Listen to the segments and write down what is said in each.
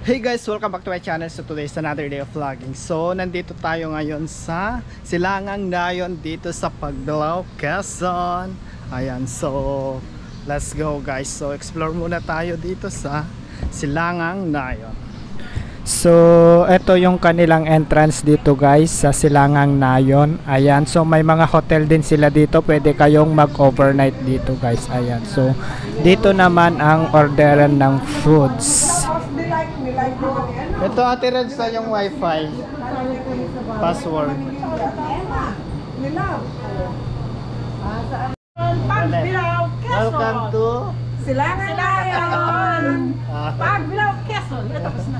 Hey guys, welcome back to my channel. So today is another day of vlogging. So nandito tayo ngayon sa Silangang Nayon dito sa Pagbilao, Quezon. Ayan, so let's go guys. So explore muna tayo dito sa Silangang Nayon. So ito yung kanilang entrance dito guys sa Silangang Nayon. Ayan, so may mga hotel din sila dito. Pwede kayong mag-overnight dito guys. Ayan, so dito naman ang orderan ng foods. Ito Ate Reg sa yung wifi password. Welcome to Silangang Nayon. Pagbilao, Quezon. Tapos na.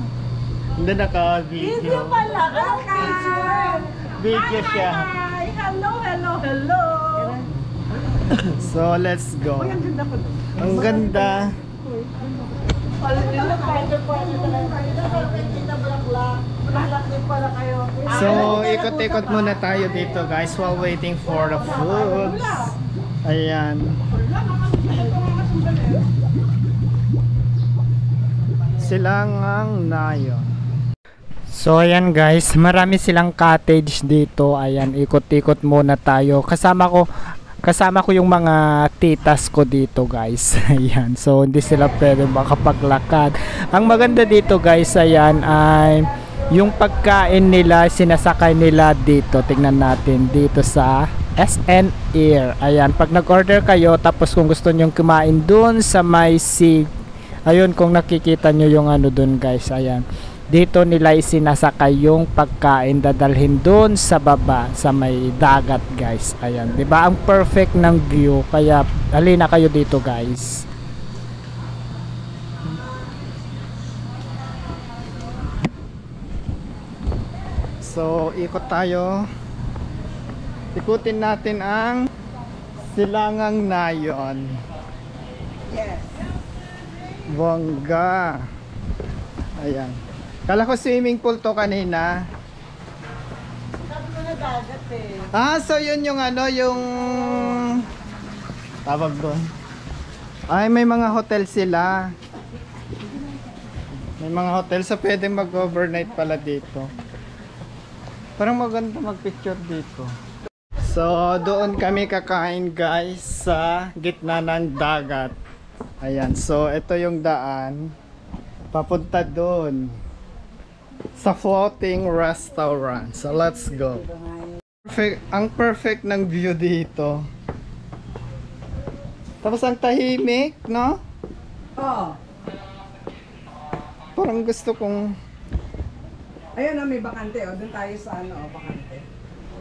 Hindi naka-video. Video pala. Welcome. Video siya. Hi. Hello, hello, hello. So let's go. Ang ganda. So ikot-ikot muna tayo dito guys while waiting for the foods. Ayan. Silangang Nayon. So ayan guys, marami silang cottage dito. Ayan, ikot-ikot muna tayo. Kasama ko yung mga titas ko dito guys. Ayan, so hindi sila pwede makapaglakad. Ang maganda dito guys, ayan, ay yung pagkain nila, sinasakay nila dito. Tingnan natin dito sa SN Air. Ayan, pag nag-order kayo, tapos kung gusto nyong kumain dun sa may sea, ayun, kung nakikita nyo yung ano dun guys, ayan, dito nila isinasakay yung pagkain, dadalhin doon sa baba sa may dagat guys. Ayan, 'di ba? Ang perfect ng view, kaya halina kayo dito guys. So, ikot tayo. Ikutin natin ang Silangang Nayon. Yes. Bongga. Ayan. Kala ko swimming pool to kanina. Sabi ko na dagat eh. Ah, so yun yung ano, yung tawag doon. Ay, may mga hotel sila. May mga hotel sa pwedeng mag-overnight pala dito. Parang maganda mag-picture dito. So, doon kami kakain guys sa gitna ng dagat. Ayan, so ito yung daan papunta doon sa floating restaurant. So let's go. Perfect, ang perfect ng view dito. Tapos ang tahimik, no? Oh. Parang gusto kong Ayun na, may bakante. Oh. Doon tayo sa ano, bakante.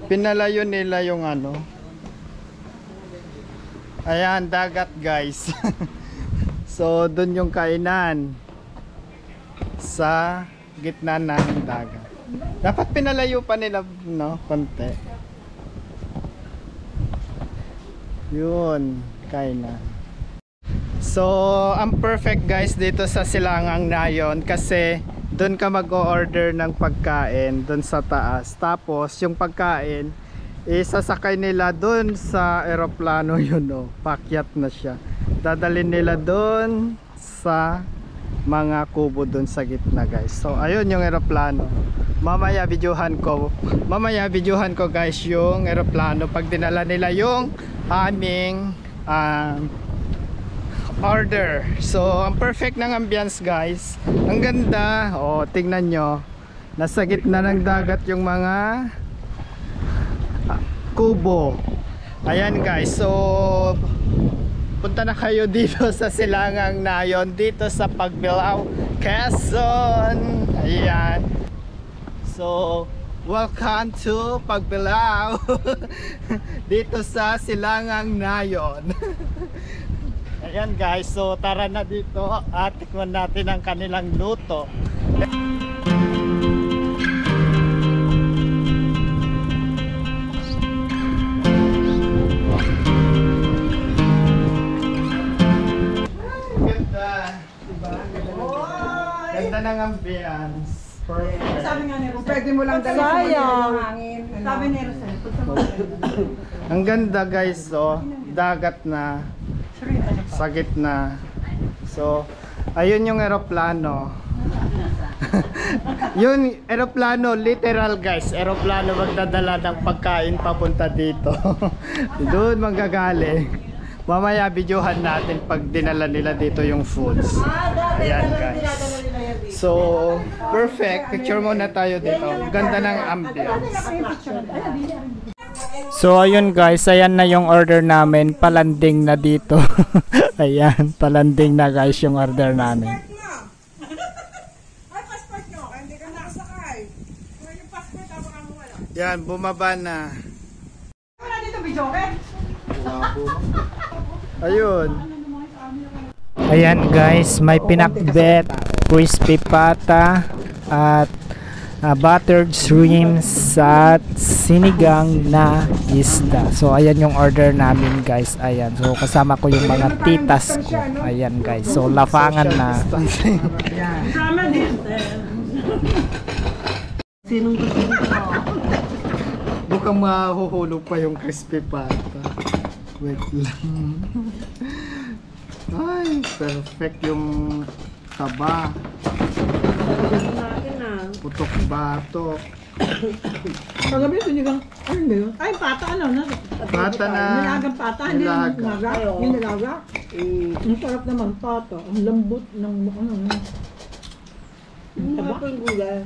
pinalayo nila yung ano. Ayan, dagat guys. So doon yung kainan sa gitna ng dagat. Dapat pinalayo pa nila, no, konti. Yun, kainan. So, ang perfect guys dito sa Silangang Nayon kasi doon ka mag-order ng pagkain doon sa taas. Tapos yung pagkain isasakay nila doon sa eroplano yun, no. Pakyat na siya. Dadalhin nila doon sa mga kubo doon sa gitna guys. So ayun yung eroplano. Mamaya videohan ko guys yung eroplano pag dinala nila yung aming order. So ang perfect ng ambience guys. Ang ganda. Oh, tingnan nyo. Nasa gitna ng dagat yung mga kubo. Ayan guys. So punta na kayo dito sa Silangang Nayon dito sa Pagbilao, Quezon. Ayan. So, welcome to Pagbilao. Dito sa Silangang Nayon. Ayan guys, so tara na dito at tikman natin ang kanilang luto. Ganda ng ambience. Perfect. Sabi nga ni Rosel, pwede mo lang dali sa ng hangin. Sabi ni Rosel, ang ganda guys, oh, dagat na sa gitna. So, ayun yung eroplano. Yun, eroplano, literal guys. Eroplano magdadala ng pagkain papunta dito. Doon manggagaling. Mamaya videohan natin pag dinala nila dito yung foods. Ayan guys. So, perfect. Picture muna tayo dito. Ganda ng ambience. So, ayun guys. Ayan na yung order namin. Palanding na dito. Ayan, palanding na guys yung order namin. Ay, passport nyo. Hindi ka nakasakay. Kung yung passport, ako ang wala. Yan, bumaba na. Wala dito, video, okay? Ayun. Ayan guys, may pinakbet, crispy pata, at buttered shrimps at sinigang na isda. So ayan yung order namin guys. Ayan. So kasama ko yung mga titas ko. Ayan guys. So lafangan na. Sinong gusto mo? Mukhang mahuhulog pa yung crispy pata. Wait lang. Ay, perfect yung taba. Putok batok. Kagabi, sinigang, ano ba yun? Ay, pata ano? Pata na. Nilagang pata, hindi nilaga. Yung nilaga. Ang sarap naman pata. Ang lambot ng ano. Taba ko yung gulay.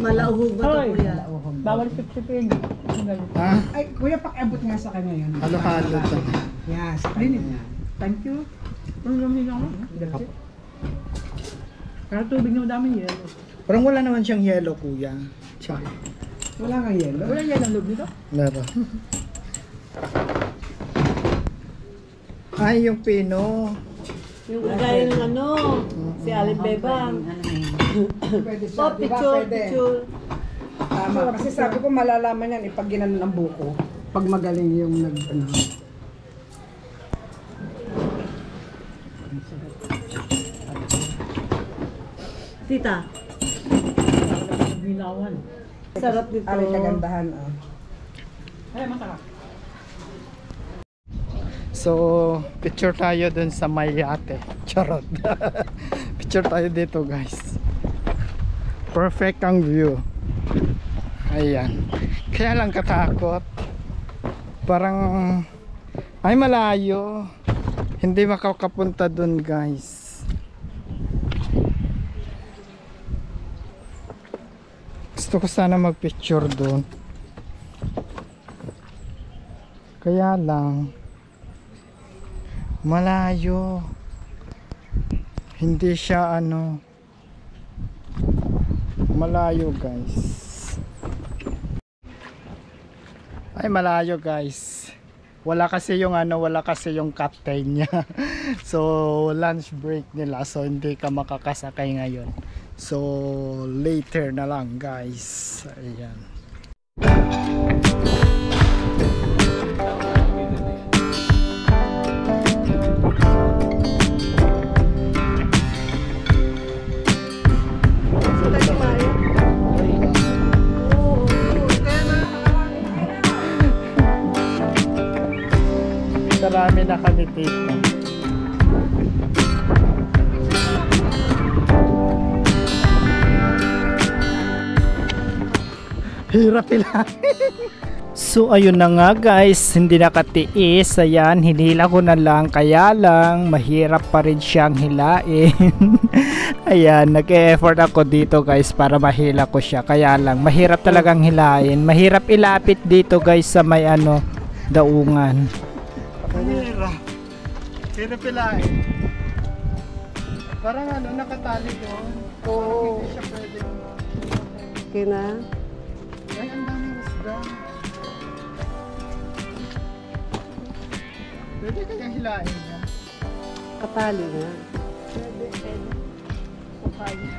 Malauhog ba ito, kuya? Bawal sip-sipin. Ha? Ay, kuya, pakiabot nga sa kanya yun. Halo-halo to. Yes, kanya. Thank you. Ang lamig ako. Kaya tubig na madaming yelo. Parang wala naman siyang yellow, kuya. Char. Wala nga yelo? Wala yelo ang loob nito? Meron. Ay, yung pino. Yung kagaya ng ano, si Alin Bebang. Pwede siya, Oh, di ba? picture, Pwede. picture. Tama. Kasi sabi ko malalaman yan pag ginano ng buko. Pag magaling yung nag ano. Tita. Binawan. Sarap dito. Ay, kagandahan. Oh. Ay, masarap. So, picture tayo dun sa Mayate. Charot. Picture tayo dito, guys. Perfect ang view. Ayan. Kaya lang katakot. Parang ay malayo. Hindi makakapunta dun, guys. Gusto ko sana magpicture dun. Kaya lang malayo. Hindi siya ano, malayo guys. Ay malayo guys. Wala kasi yung ano, wala kasi yung captain niya. So lunch break nila, so hindi ka makakasakay ngayon. So later na lang guys. Ayan. Marami na kami dito. Hirap pila. So ayun na nga guys, hindi nakatiis. Ayan, hinila ko na lang. Kaya lang, mahirap pa rin siyang hilain. Ayan, nag-e-effort ako dito guys para mahila ko siya. Kaya lang, mahirap talagang hilain. Mahirap ilapit dito guys sa may ano, daungan. Hirap. Hirap pilain. Parang ano, nakatali doon. Oo. Hindi siya pwede. Okay na. Ay, ang daming isda. Pwede kayang hilain niya. Katali na. Pwede. Papaya.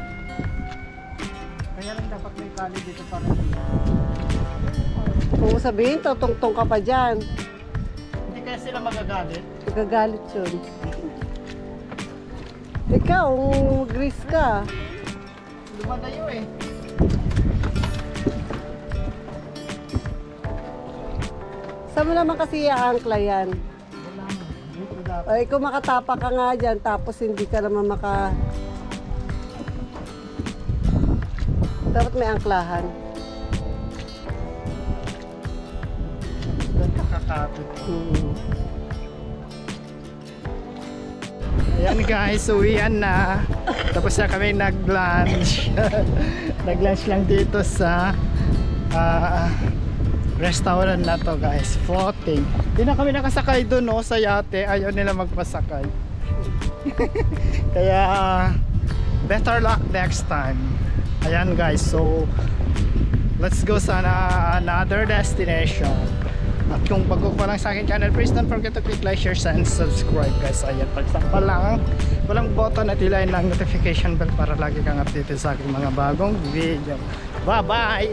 Kaya lang dapat may tali dito para Kung sabihin, tutungtong ka pa dyan. hindi kaya sila magagalit. Nagagalit yun. Ikaw, mag-risk ka. Lumalayo eh. Sa Saan mo naman kasi i-angkla yan? Ay, kung makatapa ka nga dyan, tapos hindi ka naman dapat may angklahan. Nakakapit. Ayan guys, uwian na. Tapos na kami nag-lunch. Nag-lunch lang dito sa restaurant na to guys. Floating. Hindi na kami nakasakay doon no, sa yate. Ayaw nila magpasakay. Kaya better luck next time. Ayan guys, so let's go sa another destination. At kung bago pa lang sa akin channel, please don't forget to click like, share, and subscribe guys. Ayan, pagsakpa lang walang button at ilayin lang notification bell para lagi kang updated sa aking mga bagong video. Bye bye!